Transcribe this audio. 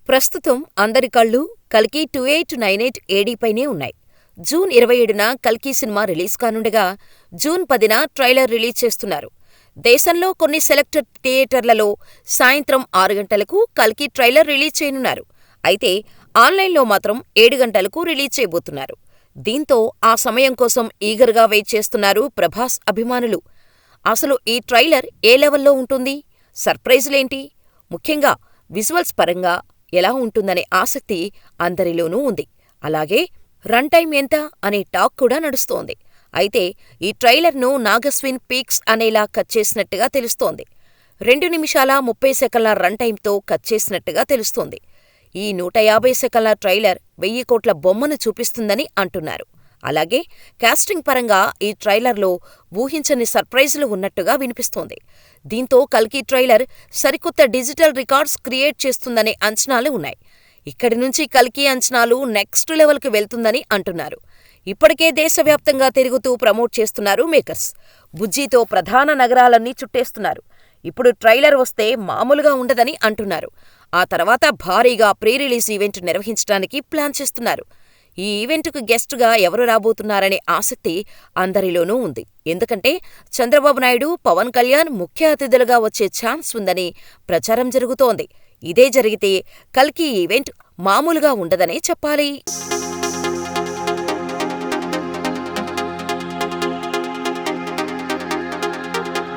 ప్రస్తుతం అందరి కళ్ళు కల్కి 2898 ఏడీ పైనే ఉన్నాయి. జూన్ 27న కల్కి సినిమా రిలీజ్ కానుండగా, జూన్ 10న ట్రైలర్ రిలీజ్ చేస్తున్నారు. దేశంలో కొన్ని సెలెక్టెడ్ థియేటర్లలో సాయంత్రం 6 గంటలకు కల్కి ట్రైలర్ రిలీజ్ చేయనున్నారు. అయితే ఆన్లైన్లో మాత్రం 7 గంటలకు రిలీజ్ చేయబోతున్నారు. దీంతో ఆ సమయం కోసం ఈగర్గా వెయిట్ చేస్తున్నారు ప్రభాస్ అభిమానులు. అసలు ఈ ట్రైలర్ ఏ లెవెల్లో ఉంటుంది? సర్ప్రైజులేంటి? ముఖ్యంగా విజువల్స్ పరంగా ఎలా ఉంటుందనే ఆసక్తి అందరిలోనూ ఉంది. అలాగే రన్ టైం ఎంత అనే టాక్ కూడా నడుస్తోంది. అయితే ఈ ట్రైలర్ను నాగస్విన్ పీక్స్ అనేలా కట్ చేసినట్టుగా తెలుస్తోంది. 2 నిమిషాల 30 సెకన్ల రన్ టైంతో కట్ చేసినట్టుగా తెలుస్తోంది. ఈ 150 సెకన్ల ట్రైలర్ 1000 కోట్ల బొమ్మను చూపిస్తుందని అంటున్నారు. అలాగే కాస్టింగ్ పరంగా ఈ ట్రైలర్లో ఊహించని సర్ప్రైజులు ఉన్నట్టుగా వినిపిస్తోంది. దీంతో కల్కి ట్రైలర్ సరికొత్త డిజిటల్ రికార్డ్స్ క్రియేట్ చేస్తుందనే అంచనాలు ఉన్నాయి. ఇక్కడి నుంచి కల్కి అంచనాలు నెక్స్ట్ లెవెల్కి వెళ్తుందని అంటున్నారు. ఇప్పటికే దేశవ్యాప్తంగా తిరుగుతూ ప్రమోట్ చేస్తున్నారు మేకర్స్. బుజ్జీతో ప్రధాన నగరాలన్నీ చుట్టేస్తున్నారు. ఇప్పుడు ట్రైలర్ వస్తే మామూలుగా ఉండదని అంటున్నారు. ఆ తర్వాత భారీగా ప్రీ రిలీజ్ ఈవెంట్ నిర్వహించడానికి ప్లాన్ చేస్తున్నారు. ఈ ఈవెంట్కు గెస్టుగా ఎవరు రాబోతున్నారనే ఆసక్తి అందరిలోనూ ఉంది. ఎందుకంటే చంద్రబాబు నాయుడు, పవన్ కళ్యాణ్ ముఖ్య అతిథులుగా వచ్చే ఛాన్స్ ఉందని ప్రచారం జరుగుతోంది. ఇదే జరిగితే కల్కి ఈవెంట్ మామూలుగా ఉండదనే చెప్పాలి.